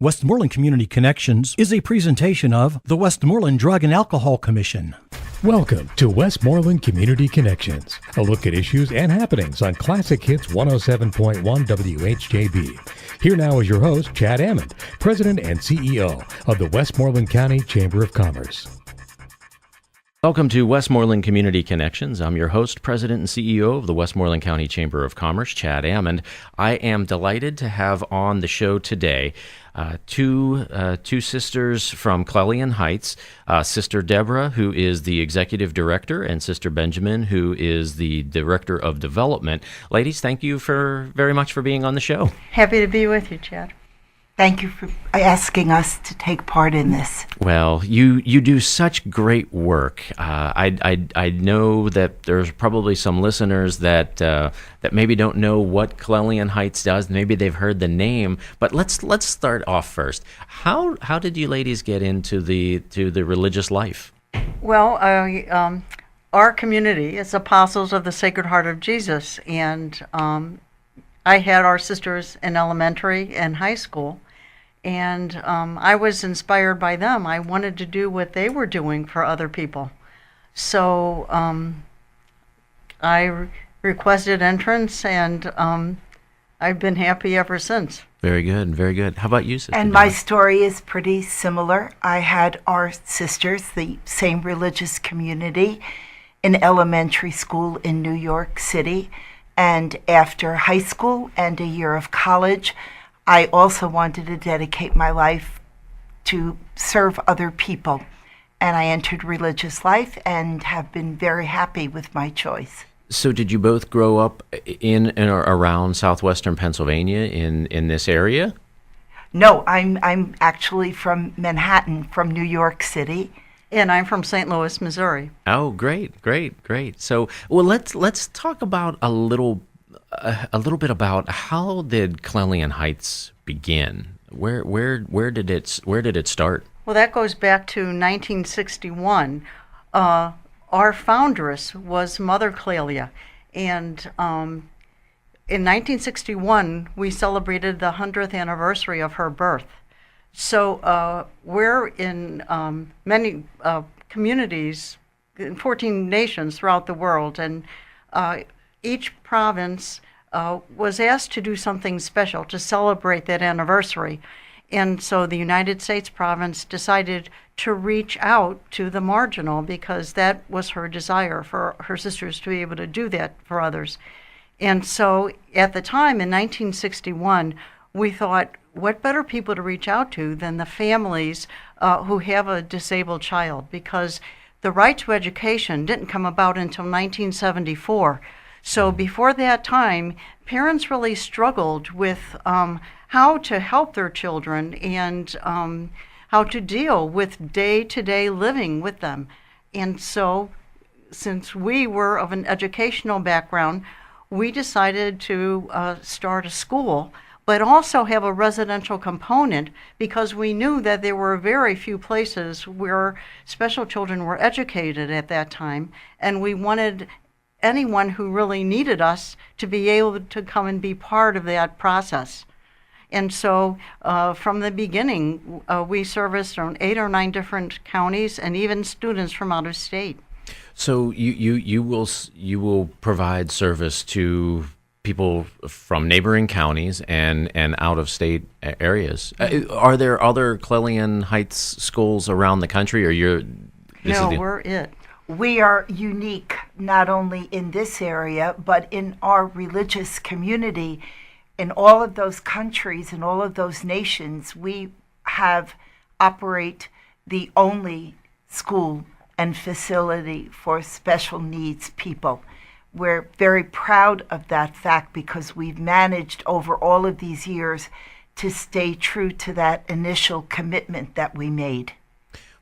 Westmoreland Community Connections is a presentation of the Westmoreland Drug and Alcohol Commission. Welcome to Westmoreland Community Connections, a look at issues and happenings on Classic Hits 107.1 WHJB. Here now is your host, Chad Amond, President and CEO of the Westmoreland County Chamber of Commerce. Welcome to Westmoreland Community Connections. I'm your host, President and CEO of the Westmoreland County Chamber of Commerce, Chad Amond. I am delighted to have on the show today two sisters from Clelian Heights, Sister Deborah, who is the Executive Director, and Sister Benjamin, who is the Director of Development. Ladies, thank you very much for being on the show. Happy to be with you, Chad. Thank you for asking us to take part in this. Well, you do such great work. I know that there's probably some listeners that maybe don't know what Clelian Heights does. Maybe they've heard the name, but let's start off first. How did you ladies get into the religious life? Well, our community is Apostles of the Sacred Heart of Jesus, and I had our sisters in elementary and high school, and I was inspired by them. I wanted to do what they were doing for other people. So I requested entrance, and I've been happy ever since. Very good, very good. How about you, Sister? And my story is pretty similar. I had our sisters, the same religious community, in elementary school in New York City. And after high school and a year of college, I also wanted to dedicate my life to serve other people. And I entered religious life and have been very happy with my choice. So did you both grow up in or around southwestern Pennsylvania in this area? No, I'm actually from Manhattan, from New York City. And I'm from St. Louis, Missouri. Oh, great. So, well, let's talk about a little bit about how did Clelian Heights begin? Where did it start? Well, that goes back to 1961. Our foundress was Mother Clelia, and in 1961 we celebrated the 100th anniversary of her birth. So we're in many communities in 14 nations throughout the world, and each province was asked to do something special to celebrate that anniversary. And so the United States province decided to reach out to the marginal because that was her desire for her sisters to be able to do that for others. And so at the time in 1961, we thought, what better people to reach out to than the families who have a disabled child, because the right to education didn't come about until 1974. So before that time, parents really struggled with how to help their children and how to deal with day-to-day living with them. And so since we were of an educational background, we decided to start a school, but also have a residential component, because we knew that there were very few places where special children were educated at that time, and we wanted anyone who really needed us to be able to come and be part of that process. And so from the beginning, we serviced around 8 or 9 different counties and even students from out of state. So you will provide service to people from neighboring counties and out-of-state areas. Are there other Clelian Heights schools around the country, or we're it. We are unique not only in this area, but in our religious community. In all of those countries, in all of those nations, we operate the only school and facility for special needs people. We're very proud of that fact because we've managed over all of these years to stay true to that initial commitment that we made.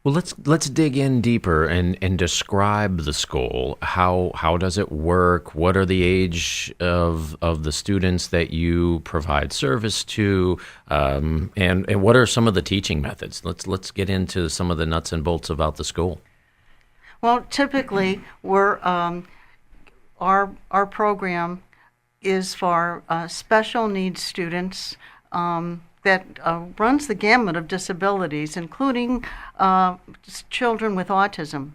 Well, let's dig in deeper and describe the school. How does it work? What are the age of the students that you provide service to? And what are some of the teaching methods? Let's get into some of the nuts and bolts about the school. Well, typically we're our program is for special needs students that runs the gamut of disabilities, including children with autism.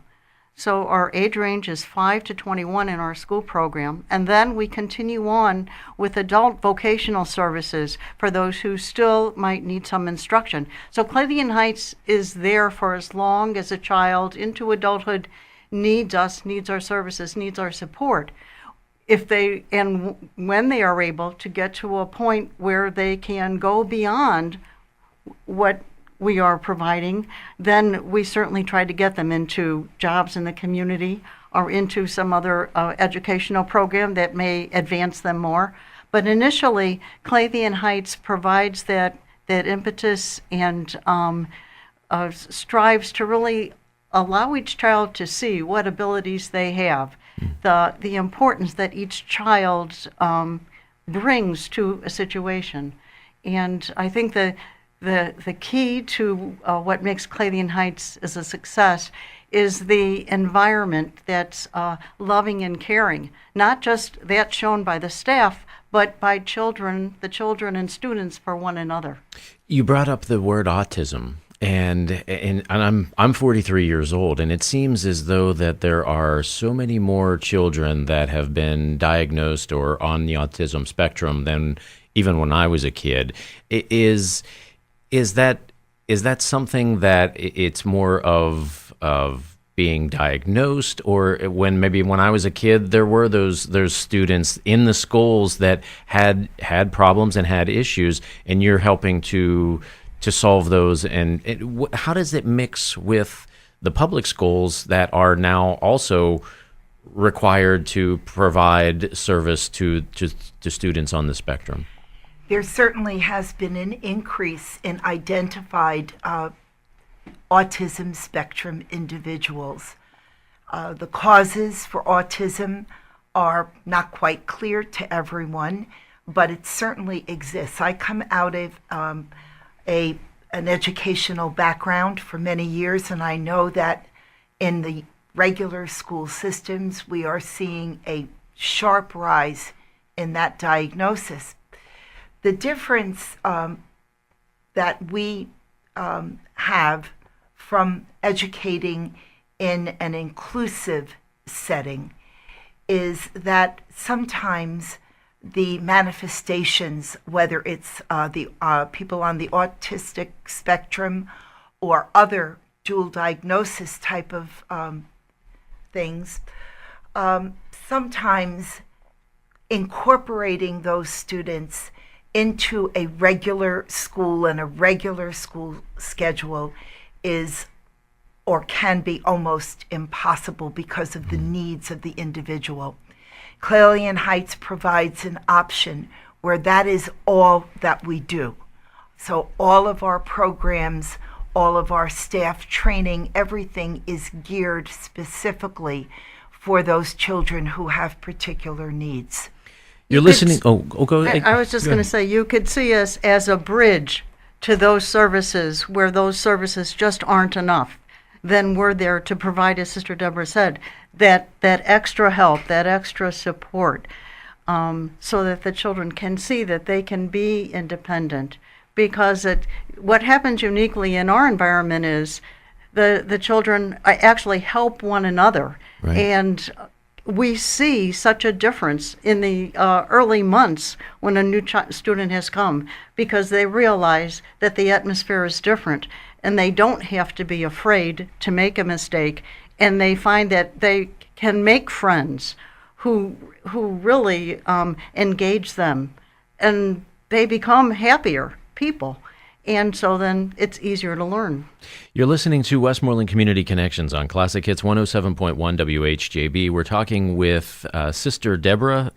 So our age range is 5 to 21 in our school program. And then we continue on with adult vocational services for those who still might need some instruction. So Clelian Heights is there for as long as a child into adulthood needs us, needs our services, needs our support. When they are able to get to a point where they can go beyond what we are providing, then we certainly try to get them into jobs in the community or into some other educational program that may advance them more. But initially, Clelian Heights provides that impetus and strives to really allow each child to see what abilities they have, the importance that each child brings to a situation. And I think the key to what makes Clelian Heights as a success is the environment that's loving and caring, not just that shown by the staff, but by the children and students for one another. You brought up the word autism. And I'm 43 years old, and it seems as though that there are so many more children that have been diagnosed or on the autism spectrum than even when I was a kid. Is that something that it's more of being diagnosed, or when I was a kid there were those students in the schools that had problems and had issues, and you're helping to solve those, and how does it mix with the public schools that are now also required to provide service to students on the spectrum? There certainly has been an increase in identified autism spectrum individuals. The causes for autism are not quite clear to everyone, but it certainly exists. I come out of an educational background for many years, and I know that in the regular school systems we are seeing a sharp rise in that diagnosis. The difference that we have from educating in an inclusive setting is that sometimes the manifestations, whether it's the people on the autistic spectrum or other dual diagnosis type of things, sometimes incorporating those students into a regular school and a regular school schedule is or can be almost impossible because of the needs of the individual. Clelian Heights provides an option where that is all that we do. So all of our programs, all of our staff training, everything is geared specifically for those children who have particular needs. You're listening. Go ahead. I was just going to say, you could see us as a bridge to those services where those services just aren't enough. Then we're there to provide, as Sister Deborah said, that extra help, that extra support, so that the children can see that they can be independent. Because what happens uniquely in our environment is the children actually help one another. Right. And we see such a difference in the early months when a new student has come, because they realize that the atmosphere is different and they don't have to be afraid to make a mistake, and they find that they can make friends who really engage them, and they become happier people. And so then it's easier to learn. You're listening to Westmoreland Community Connections on Classic Hits 107.1 WHJB. We're talking with Sister Deborah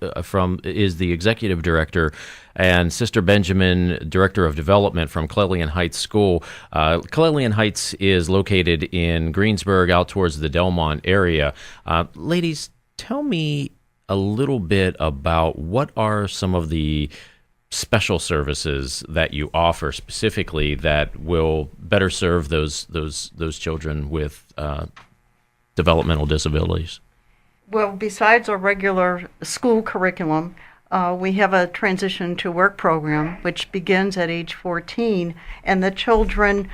is the executive director, and Sister Benjamin, director of development from Clelian Heights School. Clelian Heights is located in Greensburg, out towards the Delmont area. Ladies, tell me a little bit about what are some of the special services that you offer specifically that will better serve those children with developmental disabilities? Well, besides our regular school curriculum, we have a transition to work program, which begins at age 14, and the children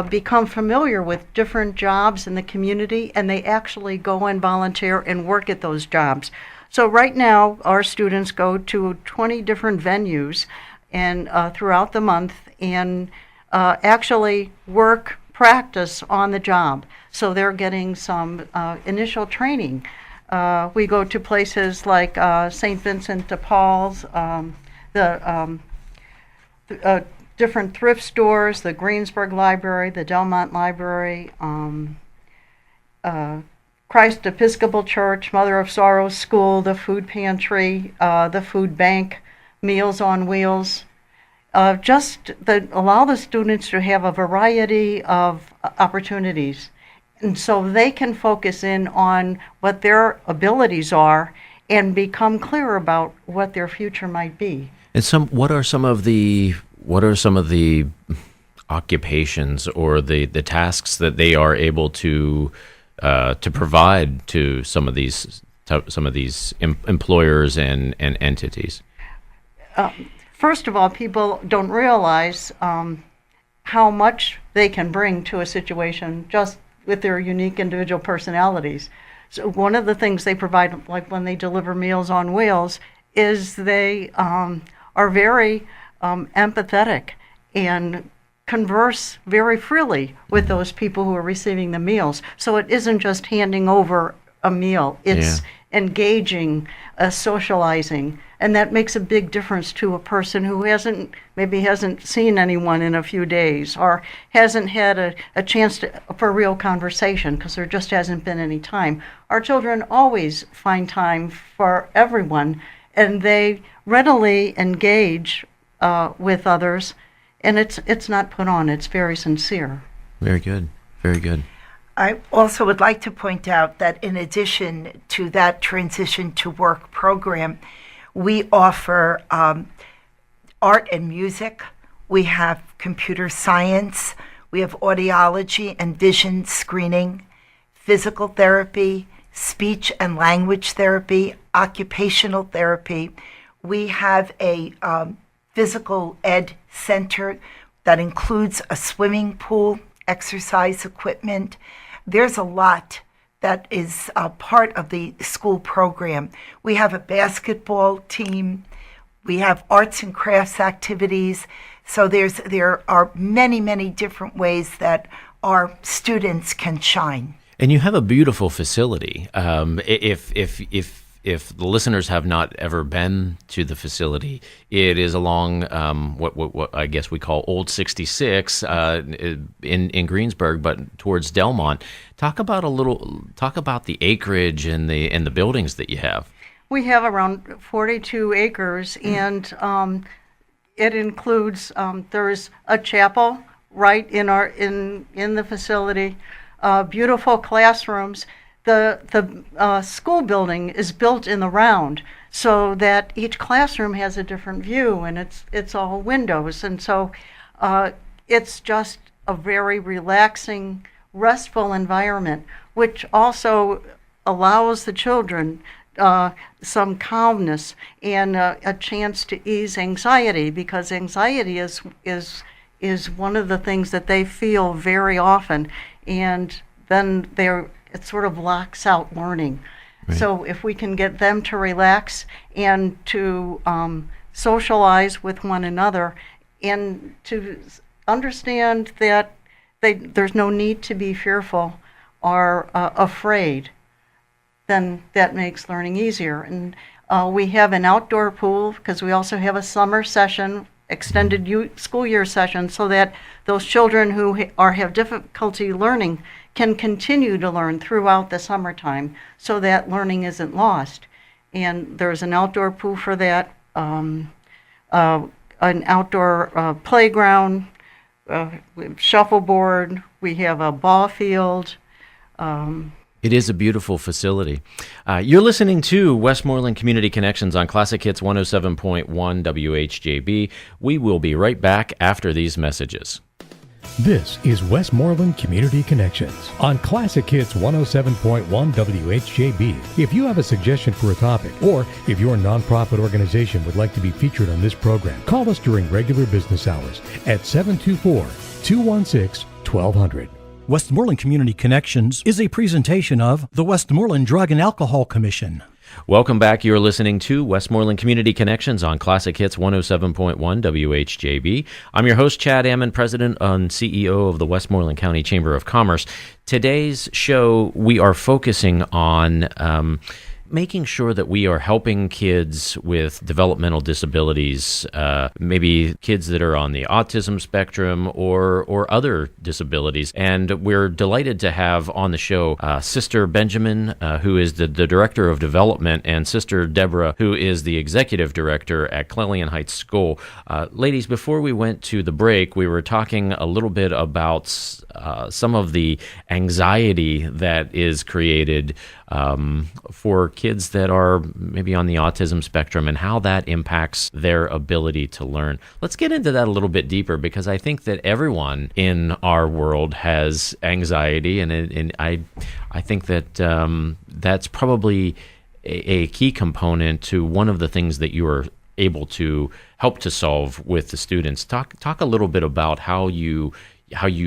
become familiar with different jobs in the community, and they actually go and volunteer and work at those jobs. So right now, our students go to 20 different venues and throughout the month and actually practice on the job. So they're getting some initial training. We go to places like St. Vincent de Paul's, the different thrift stores, the Greensburg Library, the Delmont Library, Christ Episcopal Church, Mother of Sorrows School, the Food Pantry, the Food Bank, Meals on Wheels. Allow the students to have a variety of opportunities, and so they can focus in on what their abilities are and become clear about what their future might be. And what are some of the occupations or the tasks that they are able to provide to some of these employers and entities? First of all, people don't realize how much they can bring to a situation just with their unique individual personalities. So one of the things they provide, like when they deliver Meals on Wheels, is they are very empathetic and converse very freely with those people who are receiving the meals. So it isn't just handing over a meal, it's engaging, socializing, and that makes a big difference to a person who maybe hasn't seen anyone in a few days or hasn't had a chance for real conversation because there just hasn't been any time. Our children always find time for everyone, and they readily engage with others, and it's not put on, it's very sincere. Very good, very good. I also would like to point out that in addition to that transition to work program, we offer art and music, we have computer science, we have audiology and vision screening, physical therapy, speech and language therapy, occupational therapy. We have a physical ed center that includes a swimming pool, exercise equipment. There's a lot that is part of the school program. We have a basketball team. We have arts and crafts activities. So there are many, many different ways that our students can shine. And you have a beautiful facility. If the listeners have not ever been to the facility, it is along what I guess we call Old 66 in Greensburg, but towards Delmont. Talk about the acreage and the buildings that you have. We have around 42 acres, and it includes there's a chapel right in the facility, beautiful classrooms. The school building is built in the round so that each classroom has a different view, and it's all windows, and so it's just a very relaxing, restful environment, which also allows the children some calmness and a chance to ease anxiety, because anxiety is one of the things that they feel very often, and then it sort of locks out learning. Right. So if we can get them to relax and to socialize with one another and to understand that there's no need to be fearful or afraid, then that makes learning easier. And we have an outdoor pool because we also have a summer session, extended school year session, so that those children who have difficulty learning can continue to learn throughout the summertime so that learning isn't lost. And there's an outdoor pool for that, an outdoor playground, shuffleboard, we have a ball field. It is a beautiful facility. You're listening to Westmoreland Community Connections on Classic Hits 107.1 WHJB. We will be right back after these messages. This is Westmoreland Community Connections on Classic Hits 107.1 WHJB. If you have a suggestion for a topic, or if your nonprofit organization would like to be featured on this program, call us during regular business hours at 724-216-1200. Westmoreland Community Connections is a presentation of the Westmoreland Drug and Alcohol Commission. Welcome back. You're listening to Westmoreland Community Connections on Classic Hits 107.1 WHJB. I'm your host, Chad Amond, President and CEO of the Westmoreland County Chamber of Commerce. Today's show, we are focusing on making sure that we are helping kids with developmental disabilities, maybe kids that are on the autism spectrum or other disabilities. And we're delighted to have on the show Sister Benjamin, who is the Director of Development, and Sister Deborah, who is the Executive Director at Clelian Heights School. Ladies, before we went to the break, we were talking a little bit about some of the anxiety that is created for kids that are maybe on the autism spectrum and how that impacts their ability to learn. Let's get into that a little bit deeper, because I think that everyone in our world has anxiety, and I think that that's probably a key component to one of the things that you are able to help to solve with the students. Talk a little bit about how you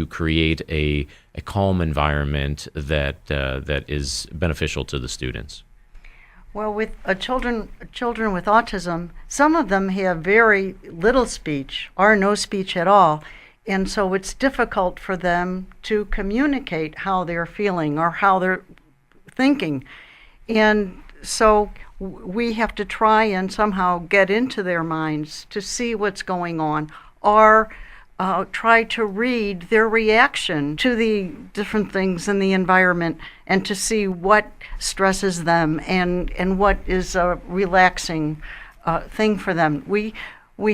create a calm environment that is beneficial to the students. Well, with children with autism, some of them have very little speech or no speech at all, and so it's difficult for them to communicate how they're feeling or how they're thinking. And so we have to try and somehow get into their minds to see what's going on, or try to read their reaction to the different things in the environment, and to see what stresses them and what is a relaxing thing for them. We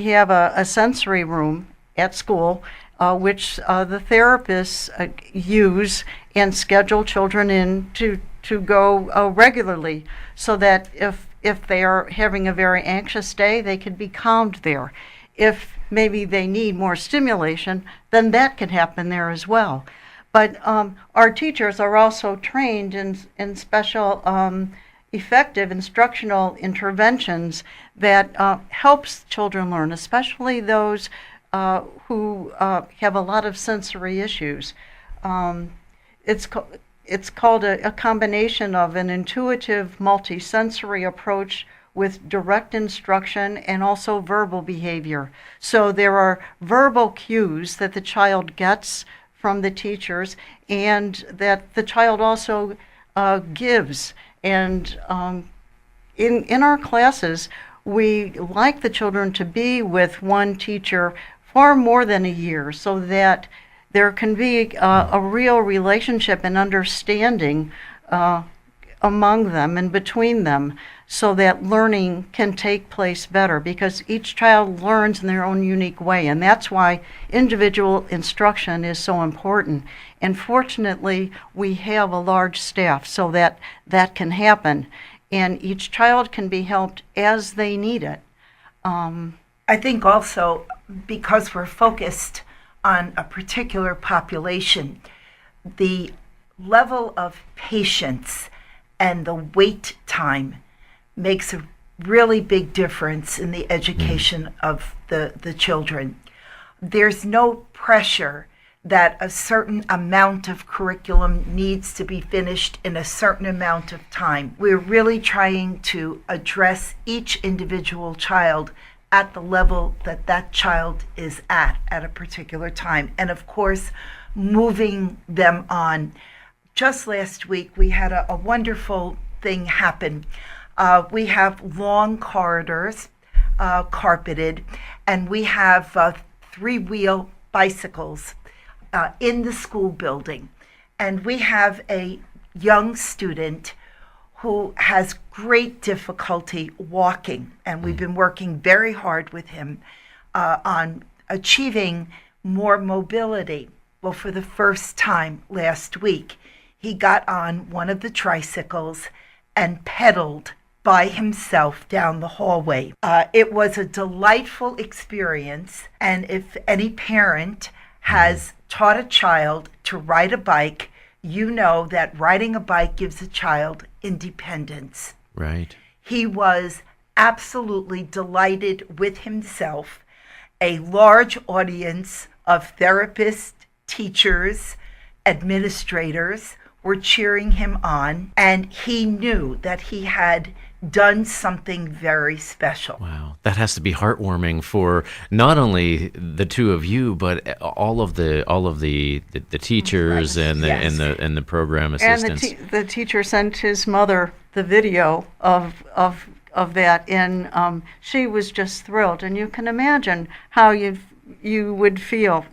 have a sensory room at school, which the therapists use and schedule children in to go regularly, so that if they are having a very anxious day, they can be calmed there. If maybe they need more stimulation, then that can happen there as well. But our teachers are also trained in special effective instructional interventions that helps children learn, especially those who have a lot of sensory issues. It's called a combination of an intuitive multisensory approach with direct instruction and also verbal behavior. So there are verbal cues that the child gets from the teachers, and that the child also gives. And in our classes, we like the children to be with one teacher for more than a year, so that there can be a real relationship and understanding among them and between them, so that learning can take place better, because each child learns in their own unique way, and that's why individual instruction is so important. And fortunately, we have a large staff so that that can happen, and each child can be helped as they need it. I think also, because we're focused on a particular population, the level of patience and the wait time makes a really big difference in the education of the children. There's no pressure that a certain amount of curriculum needs to be finished in a certain amount of time. We're really trying to address each individual child at the level that that child is at a particular time. And of course, moving them on. Just last week, we had a wonderful thing happen. We have long corridors, carpeted, and we have three-wheel bicycles in the school building. And we have a young student who has great difficulty walking, and we've been working very hard with him on achieving more mobility. Well, for the first time last week, he got on one of the tricycles and pedaled by himself down the hallway. It was a delightful experience, and if any parent has taught a child to ride a bike, you know that riding a bike gives a child independence. Right. He was absolutely delighted with himself. A large audience of therapists, teachers, administrators were cheering him on, and he knew that he had done something very special. Wow, that has to be heartwarming for not only the two of you, but all of the teachers and the program assistants. And the teacher sent his mother the video of that, and she was just thrilled. And you can imagine how you would feel,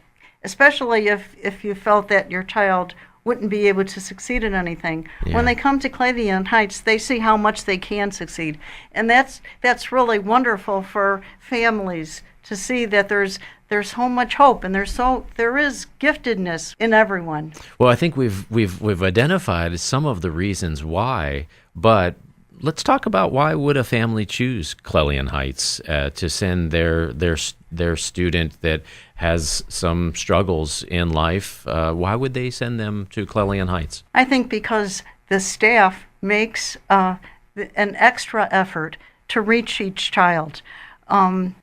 especially if you felt that your child wouldn't be able to succeed in anything. Yeah. When they come to Clelian Heights, they see how much they can succeed. And that's really wonderful for families to see that there's so much hope, and there is giftedness in everyone. Well, I think we've identified some of the reasons why, but let's talk about why would a family choose Clelian Heights to send their student that has some struggles in life. Why would they send them to Clelian Heights? I think because the staff makes an extra effort to reach each child.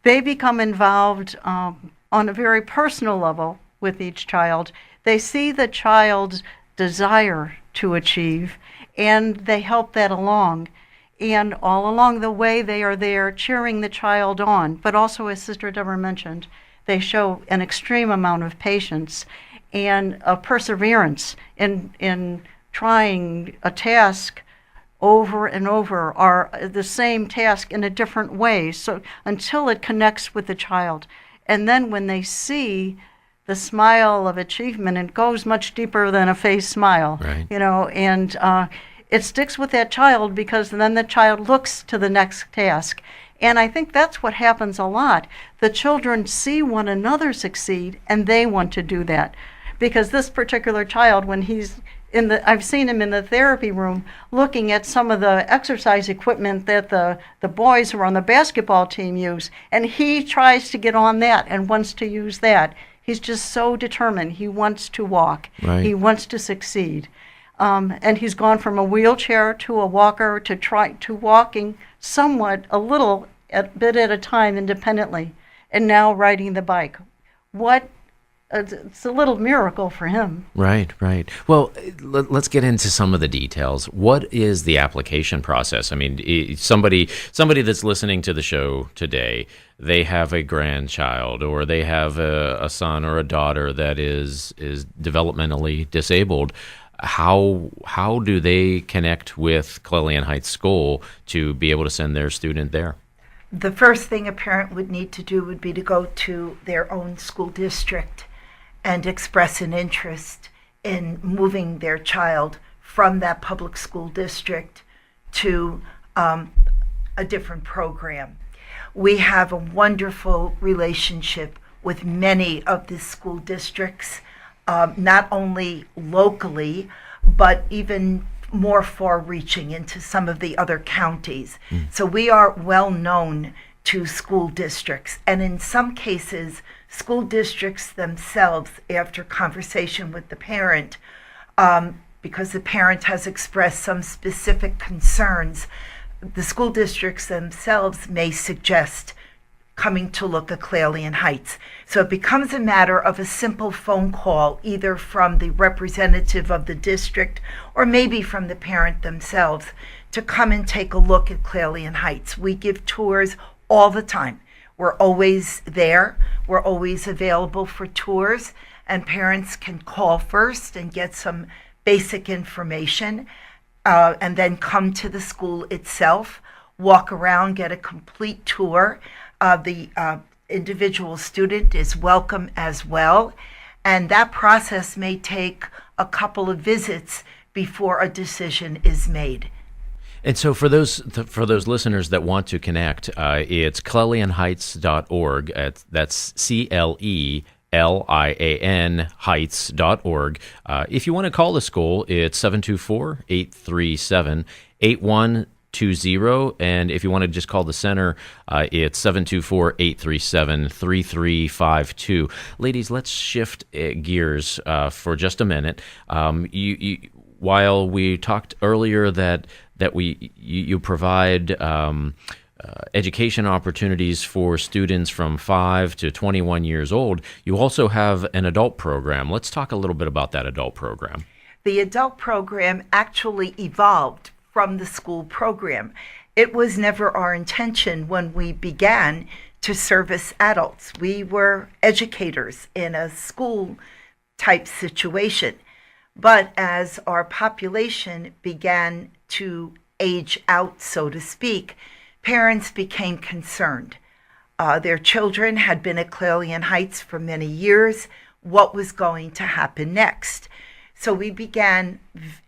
They become involved on a very personal level with each child. They see the child's desire to achieve, and they help that along. And all along the way, they are there cheering the child on. But also, as Sister Deborah mentioned, they show an extreme amount of patience and perseverance in trying a task over and over, or the same task in a different way, so until it connects with the child. And then when they see the smile of achievement, it goes much deeper than a face smile, right. And it sticks with that child, because then the child looks to the next task. And I think that's what happens a lot. The children see one another succeed, and they want to do that. Because this particular child, when he's I've seen him in the therapy room looking at some of the exercise equipment that the boys who are on the basketball team use, and he tries to get on that and wants to use that. He's just so determined. He wants to walk. Right. He wants to succeed. And he's gone from a wheelchair to a walker to walking somewhat, a bit at a time independently, and now riding the bike. It's a little miracle for him. Right. Well, let's get into some of the details. What is the application process? I mean, somebody that's listening to the show today, they have a grandchild, or they have a son or a daughter that is developmentally disabled. How do they connect with Clelian Heights School to be able to send their student there? The first thing a parent would need to do would be to go to their own school district and express an interest in moving their child from that public school district to a different program. We have a wonderful relationship with many of the school districts, not only locally, but even more far-reaching into some of the other counties. So we are well known to school districts, and in some cases, school districts themselves, after conversation with the parent, because the parent has expressed some specific concerns, the school districts themselves may suggest coming to look at Clelian Heights. So it becomes a matter of a simple phone call, either from the representative of the district or maybe from the parent themselves, to come and take a look at Clelian Heights. We give tours all the time. We're always there. We're always available for tours, and parents can call first and get some basic information, and then come to the school itself, walk around, get a complete tour. The individual student is welcome as well, and that process may take a couple of visits before a decision is made. And so for those listeners that want to connect, it's clelianheights.org. That's CLELIAN heights.org. If you want to call the school, it's 724-837-8122. And if you want to just call the center, it's 724-837-3352. Ladies, let's shift gears for just a minute. While we talked earlier that you provide education opportunities for students from 5 to 21 years old, you also have an adult program. Let's talk a little bit about that adult program. The adult program actually evolved from the school program. It was never our intention when we began to service adults. We were educators in a school type situation. But as our population began to age out, so to speak, parents became concerned. Their children had been at Clelian Heights for many years. What was going to happen next? So we began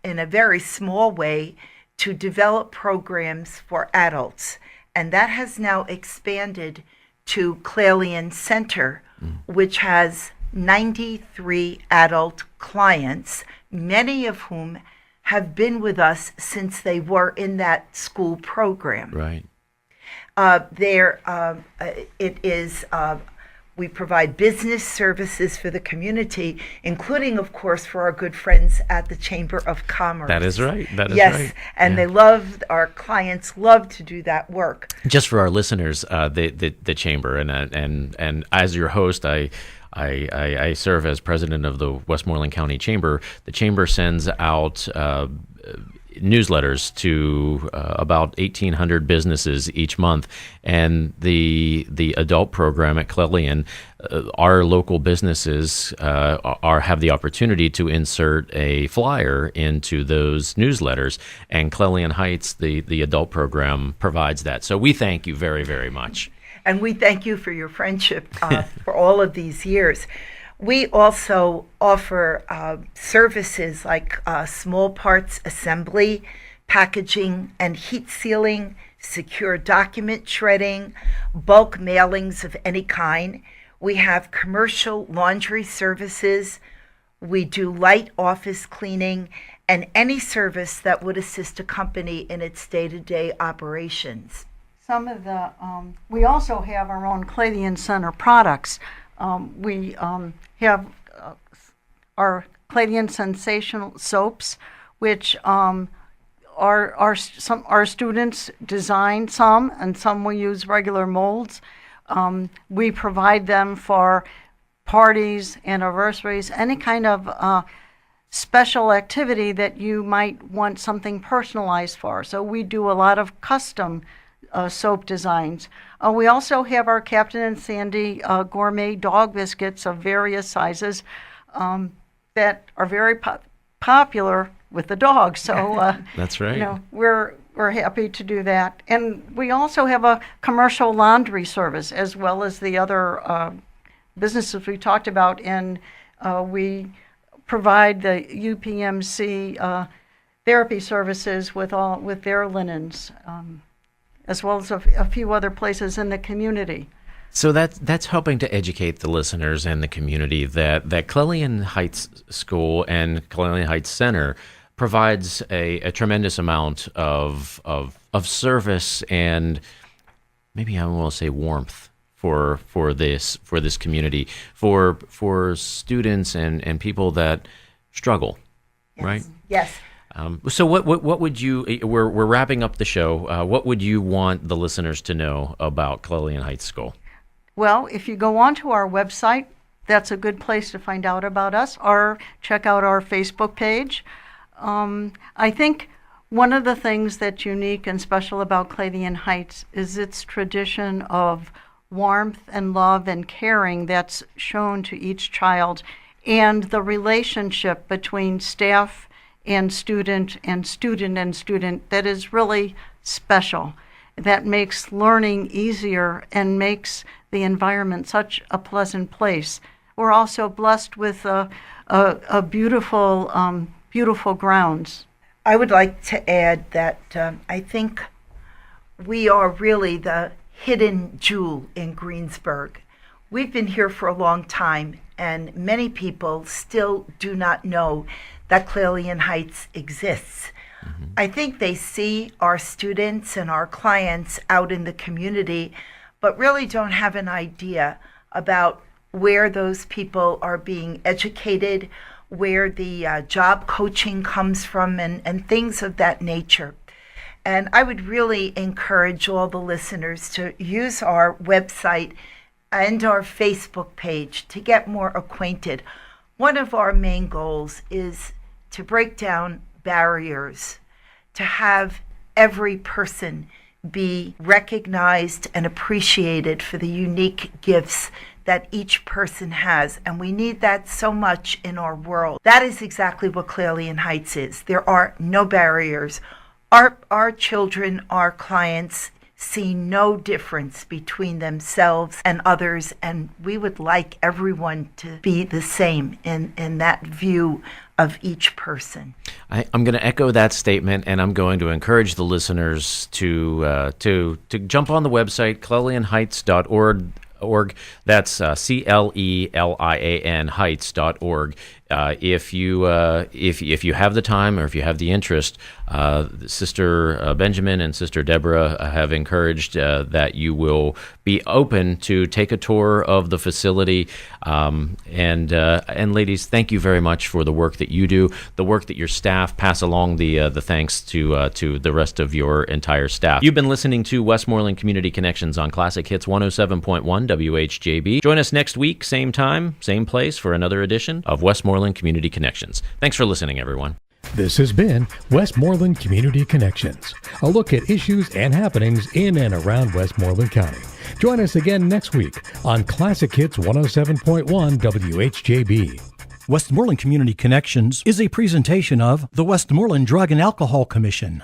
in a very small way to develop programs for adults. And that has now expanded to Clelian Center, which has 93 adult clients, many of whom have been with us since they were in that school program. Right. We provide business services for the community, including, of course, for our good friends at the Chamber of Commerce. That is right. Yes, and our clients love to do that work. Just for our listeners, the Chamber, and as your host, I serve as president of the Westmoreland County Chamber. The Chamber sends out newsletters to about 1,800 businesses each month, and the adult program at Clelian, our local businesses have the opportunity to insert a flyer into those newsletters, and Clelian Heights, the adult program, provides that. So we thank you very, very much. And we thank you for your friendship for all of these years. We also offer services like small parts assembly, packaging and heat sealing, secure document shredding, bulk mailings of any kind. We have commercial laundry services. We do light office cleaning and any service that would assist a company in its day-to-day operations. Some of the, we also have our own Clelian Center products. We have our Clelian Sensational soaps, which our students design some, and some we use regular molds. We provide them for parties, anniversaries, any kind of special activity that you might want something personalized for. So we do a lot of custom soap designs. We also have our Captain and Sandy gourmet dog biscuits of various sizes that are very popular with the dogs. So that's right. We're happy to do that. And we also have a commercial laundry service as well as the other businesses we talked about. And we provide the UPMC therapy services with their linens. As well as a few other places in the community. So that's helping to educate the listeners and the community that Clelian Heights School and Clelian Heights Center provides a tremendous amount of service and maybe I will say warmth for this community, for students and people that struggle, yes. Right? Yes. So what would you? We're wrapping up the show. What would you want the listeners to know about Clelian Heights School? Well, if you go onto our website, that's a good place to find out about us, or check out our Facebook page. I think one of the things that's unique and special about Clelian Heights is its tradition of warmth and love and caring that's shown to each child, and the relationship between staff and student that is really special, that makes learning easier and makes the environment such a pleasant place. We're also blessed with a beautiful grounds. I would like to add that I think we are really the hidden jewel in Greensburg. We've been here for a long time, and many people still do not know that Clelian Heights exists. I think they see our students and our clients out in the community, but really don't have an idea about where those people are being educated, where the job coaching comes from, and things of that nature. And I would really encourage all the listeners to use our website and our Facebook page to get more acquainted. One of our main goals is to break down barriers, to have every person be recognized and appreciated for the unique gifts that each person has. And we need that so much in our world. That is exactly what Clelian Heights is. There are no barriers. Our children, our clients, see no difference between themselves and others, and we would like everyone to be the same in that view of each person. I'm going to echo that statement, and I'm going to encourage the listeners to jump on the website, clelianheights.org. That's CLELIAN Heights.org. If you have the time or if you have the interest, Sister Benjamin and Sister Deborah have encouraged that you will be open to take a tour of the facility. And ladies, thank you very much for the work that you do, the work that your staff. Pass along the thanks to the rest of your entire staff. You've been listening to Westmoreland Community Connections on Classic Hits 107.1 WHJB. Join us next week, same time, same place, for another edition of Westmoreland Community Connections. Thanks for listening, everyone. This has been Westmoreland Community Connections, a look at issues and happenings in and around Westmoreland County. Join us again next week on Classic Hits 107.1 WHJB. Westmoreland Community Connections is a presentation of the Westmoreland Drug and Alcohol Commission.